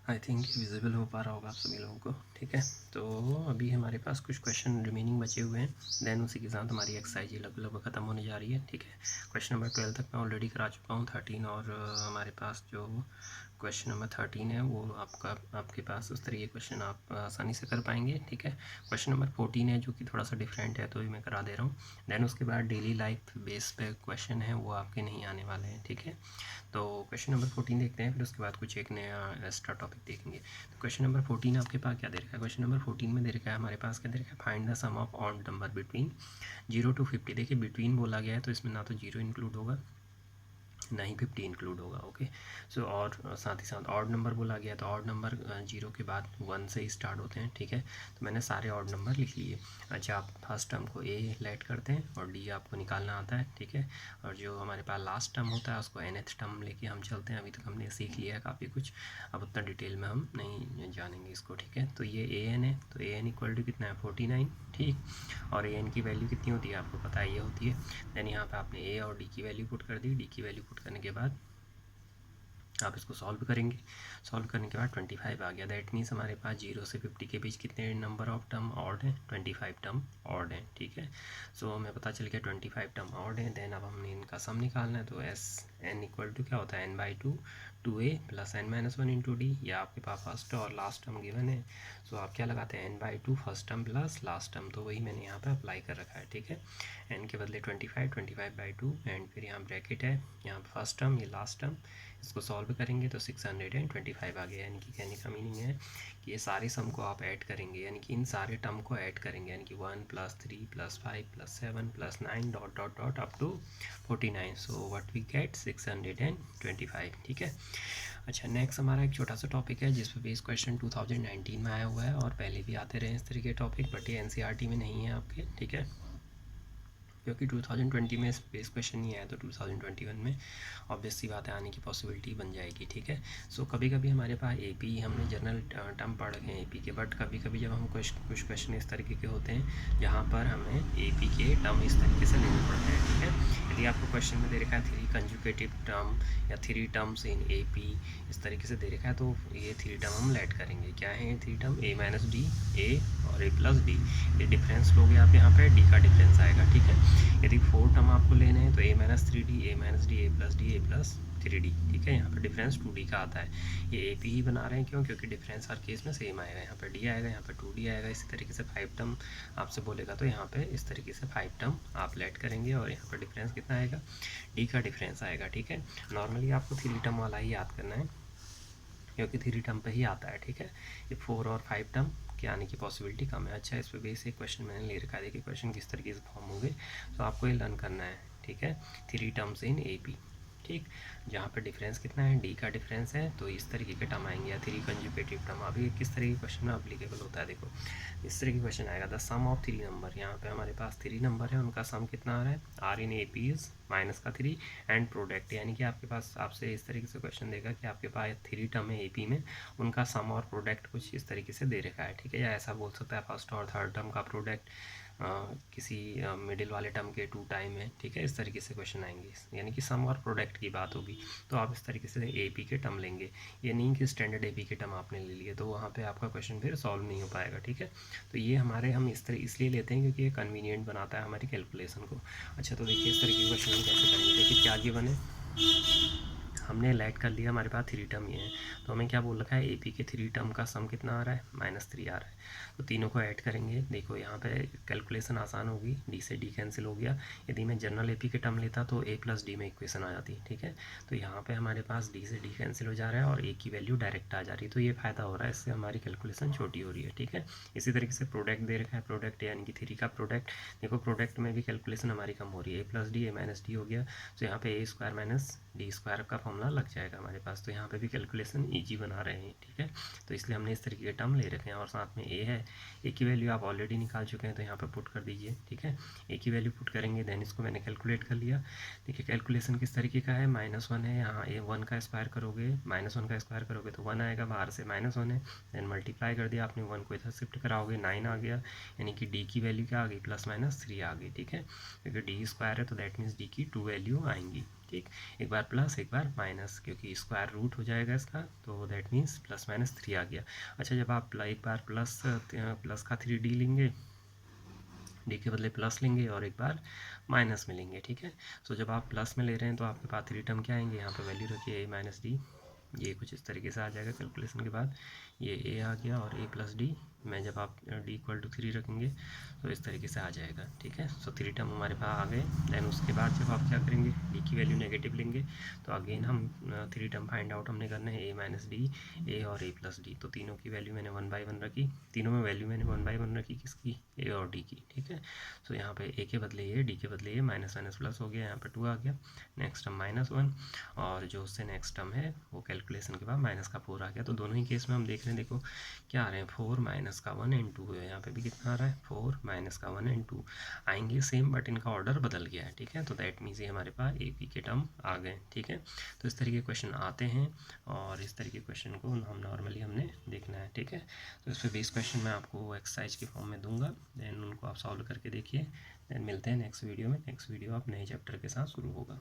I think visible हो पा रहा होगा आप सभी लोगों को, ठीक है। तो अभी हमारे पास कुछ क्वेश्चन रिमेनिंग बचे हुए हैं, देन उसी के साथ हमारी एक्सरसाइज लगभग ख़त्म होने जा रही है, ठीक है। क्वेश्चन नंबर 12 तक मैं ऑलरेडी करा चुका हूँ, 13 और हमारे पास जो क्वेश्चन नंबर 13 है वो आपके पास उस तरह के क्वेश्चन आप आसानी से कर पाएंगे, ठीक है। क्वेश्चन नंबर 14 है जो कि थोड़ा सा डिफरेंट है, तो ये मैं करा दे रहा हूँ। देन उसके बाद डेली लाइफ बेस पे क्वेश्चन है वो आपके नहीं आने वाले हैं, ठीक है। तो क्वेश्चन नंबर 14 देखते हैं, फिर उसके बाद कुछ एक नया एक्स्ट्रा टॉपिक देखेंगे। तो क्वेश्चन नंबर 14 आपके पास क्या दे रखा है? क्वेश्चन नंबर 14 में दे रखा है हमारे पास क्या दे रखा है, find the sum of odd number between 0 to 50। देखिए बिटवीन बोला गया है तो इसमें ना तो 0 इंक्लूड होगा ना ही 50 इंक्लूड होगा, ओके। सो और साथ ही साथ ऑड नंबर बोला गया तो ऑड नंबर 0 के बाद 1 से ही स्टार्ट होते हैं, ठीक है। तो मैंने सारे ऑड नंबर लिख लिए। अच्छा, आप फर्स्ट टर्म को ए लेट करते हैं और डी आपको निकालना आता है, ठीक है। और जो हमारे पास लास्ट टर्म होता है उसको nth टर्म लेके हम चलते हैं। अभी तक हमने सीख लिया है काफ़ी कुछ, अब उतना डिटेल में हम नहीं जानेंगे इसको, ठीक है। तो ये ए एन है, तो ए एन इक्वल टू कितना है 49, ठीक। और ए एन की वैल्यू कितनी होती है आपको पता है, ये होती है। देन यहाँ पे आपने ए और डी की वैल्यू पुट कर दी। डी की वैल्यू पुट करने के बाद आप इसको सॉल्व करेंगे। सॉल्व करने के बाद 25 आ गया। दैट मीन्स हमारे पास 0 से 50 के बीच कितने नंबर ऑफ टर्म ऑड हैं, 25 टर्म ऑड हैं, ठीक है। सो हमें पता चल गया 25 टर्म ऑड हैं। देन अब हमने इनका सम निकालना है, तो एस एन इक्वल टू क्या होता है n/2 2a plus n-1 into D. या आपके पास फर्स्ट और लास्ट टर्म गिवन है, सो आप क्या लगाते हैं n/2 first term plus last term, तो वही मैंने यहाँ पे अप्लाई कर रखा है, ठीक है। n के बदले 25/2 एंड फिर यहाँ ब्रैकेट है, यहाँ फर्स्ट टर्म ये लास्ट टर्म, इसको सॉल्व करेंगे तो 625 आ गया। यानी कि कहने का मीनिंग है कि ये सारे सम को आप ऐड करेंगे, यानी कि इन सारे टर्म को ऐड करेंगे, यानी कि 1 + 3 + 5 + 7 + 9 dot dot dot up to 49। So what we get 625, ठीक है। अच्छा, नेक्स्ट हमारा एक छोटा सा टॉपिक है जिस पर बेस क्वेश्चन 2019 में आया हुआ है और पहले भी आते रहे इस तरह के टॉपिक, बट ये एनसीईआरटी में नहीं है आपके, ठीक है। क्योंकि 2020 में स्पेस क्वेश्चन नहीं आया तो 2021 में ऑब्वियस सी बात है आने की पॉसिबिलिटी बन जाएगी, ठीक है। सो कभी कभी हमारे पास एपी, हमने जनरल टर्म पढ़ रखे हैं एपी के, बट कभी कभी जब हम कुछ क्वेश्चन इस तरीके के होते हैं जहाँ पर हमें एपी के टर्म इस तरीके से लेने पड़ते हैं, ठीक है। यदि आपको क्वेश्चन में दे रखा है 3 कंजुगेटिव टर्म या 3 टर्म्स इन एपी, इस तरीके से दे रखा है, तो ये 3 टर्म हम लेट करेंगे। क्या है ये 3 टर्म, a - d, a और a + d। ये डिफरेंस लोगे आप यहाँ पे, d का डिफरेंस आएगा, ठीक है। यदि 4 टर्म आपको लेने हैं तो a - 3d, a - d, a + d, a + 3d, ठीक है। यहाँ पर डिफरेंस 2d का आता है। ये AP ही बना रहे हैं, क्यों? क्योंकि डिफरेंस हर केस में सेम आएगा। यहाँ पर d आएगा, यहाँ पर 2d आएगा। इसी तरीके से 5 टर्म आपसे बोलेगा तो यहाँ पे इस तरीके से 5 टर्म आप लेट करेंगे और यहाँ पर डिफरेंस कितना आएगा, d का डिफरेंस आएगा, ठीक है। नॉर्मली आपको 3 टर्म वाला ही याद करना है क्योंकि 3 टर्म पे ही आता है, ठीक है। ये 4 और 5 टर्म के आने की पॉसिबिलिटी कम है। अच्छा, इस पर बेसिक क्वेश्चन मैंने ले रखा है, देखिए क्वेश्चन किस तरीके से फॉर्म होंगे, तो आपको ये लर्न करना है, ठीक है। 3 टर्म्स इन एपी, ठीक। जहाँ पर डिफरेंस कितना है, डी का डिफरेंस है, तो इस तरीके के टर्म आएंगे या 3 कंजुगेटिव टर्म। अभी किस तरह के क्वेश्चन में अप्लीकेबल होता है, देखो इस तरह की क्वेश्चन आएगा, द सम ऑफ 3 नंबर। यहाँ पे हमारे पास 3 नंबर है, उनका सम कितना आ रहा है, r in AP is -3 and product. यानी कि आपके पास आपसे इस तरीके से क्वेश्चन देगा कि आपके पास 3 टर्म है एपी में, उनका सम और प्रोडक्ट कुछ इस तरीके से दे रखा है, ठीक है। या ऐसा बोल सकता है फर्स्ट और थर्ड टर्म का प्रोडक्ट किसी मिडिल वाले टर्म के 2 टाइम है, ठीक है। इस तरीके से क्वेश्चन आएंगे, यानी कि सम और प्रोडक्ट की बात होगी, तो आप इस तरीके से एपी के टर्म लेंगे। ये नहीं कि स्टैंडर्ड एपी के टर्म आपने ले लिए तो वहाँ पे आपका क्वेश्चन फिर सॉल्व नहीं हो पाएगा, ठीक है। तो ये हमारे हम इस तरह इसलिए लेते हैं क्योंकि ये कन्वीनियंट बनाता है हमारी कैलकुलेशन को। अच्छा, तो देखिए इस तरीके के क्वेश्चन हम कैसे करेंगे। देखिए क्या गिवन है, हमने लेट कर लिया, हमारे पास 3 टर्म ये हैं, तो हमें क्या बोल रखा है, एपी के 3 टर्म का सम कितना आ रहा है, -3 आ रहा है। तो तीनों को ऐड करेंगे। देखो यहाँ पे कैलकुलेशन आसान होगी, डी से डी कैंसिल हो गया। यदि मैं जनरल एपी के टर्म लेता तो a + d में इक्वेशन आ जाती, ठीक है। तो यहाँ पे हमारे पास डी से डी कैंसिल हो जा रहा है और a की वैल्यू डायरेक्ट आ जा रही है, तो ये फ़ायदा हो रहा है, इससे हमारी कैलकुलेशन छोटी हो रही है, ठीक है। इसी तरीके से प्रोडक्ट दे रखा है, प्रोडक्ट यानी कि 3 का प्रोडक्ट, देखो प्रोडक्ट में भी कैलकुलेशन हमारी कम हो रही है, a + d, a - d हो गया, तो यहाँ पे a² - d² का फॉर्मूला लग जाएगा हमारे पास। तो यहाँ पे भी कैलकुलेशन ईजी बना रहे हैं, ठीक है। तो इसलिए हमने इस तरीके के टर्म ले रखे हैं और साथ में ए है, ए की वैल्यू आप ऑलरेडी निकाल चुके हैं तो यहाँ पे पुट कर दीजिए, ठीक है। ए की वैल्यू पुट करेंगे, देन इसको मैंने कैलकुलेट कर लिया। देखिए कैलकुलेशन किस तरीके का है, -1 है, यहाँ ए 1 का स्क्वायर करोगे, -1 का स्क्वायर करोगे तो 1 आएगा, बाहर से -1 है, देन मल्टीप्लाई कर दिया आपने, 1 को इधर शिफ्ट कराओगे 9 आ गया, यानी कि डी की वैल्यू क्या आ गई, +- 3 आ गई, ठीक है। क्योंकि डी स्क्वायर है तो दैट मीन्स डी की 2 वैल्यू आएंगी, ठीक, एक बार प्लस एक बार माइनस, क्योंकि स्क्वायर रूट हो जाएगा इसका, तो दैट मीन्स प्लस माइनस 3 आ गया। अच्छा, जब आप एक बार प्लस का 3D लेंगे, डी के बदले प्लस लेंगे, और एक बार माइनस में लेंगे, ठीक है। सो जब आप प्लस में ले रहे हैं तो आपके पास 3 टर्म क्या आएंगे, यहाँ पे वैल्यू रखिए ए माइनस डी, ये कुछ इस तरीके से आ जाएगा कैलकुलेशन के बाद, ये ए आ गया और ए प्लस डी में जब आप डी इक्वल टू 3 रखेंगे तो इस तरीके से आ जाएगा, ठीक है। सो 3 टर्म हमारे पास आ गए। देन उसके बाद जब आप क्या करेंगे, डी की वैल्यू नेगेटिव लेंगे, तो अगेन हम 3 टर्म फाइंड आउट हमने करना है, ए माइनस डी, ए और ए प्लस डी। तो तीनों की वैल्यू मैंने 1 बाई 1 रखी, तीनों में वैल्यू मैंने 1 बाई 1 रखी, किसकी, ए और डी की, ठीक है। सो यहाँ पे ए के बदले ए, डी के बदले ए, माइनस माइनस प्लस हो गया, यहाँ पे 2 आ गया, नेक्स्ट टर्म -1, और जो उससे नेक्स्ट टर्म है वो कैलकुलेशन के बाद माइनस का 4 आ गया। तो दोनों ही केस में हम देख रहे हैं, देखो क्या आ रहे हैं, 4 माइनस का 1 एंड 2 है, यहाँ पे भी कितना आ रहा है, 4 माइनस का 1 एंड 2 आएंगे सेम, बट इनका ऑर्डर बदल गया है, ठीक है। तो दैट मीन्स ये हमारे पास ए पी के टर्म आ गए, ठीक है। तो इस तरीके क्वेश्चन आते हैं, और इस तरीके क्वेश्चन को हम नॉर्मली हमने देखना है, ठीक है। तो इस पर 20 क्वेश्चन मैं आपको एक्सरसाइज के फॉर्म में दूंगा, देन उनको आप सॉल्व करके देखिए। देन मिलते हैं नेक्स्ट वीडियो में। नेक्स्ट वीडियो आप नए चैप्टर के साथ शुरू होगा।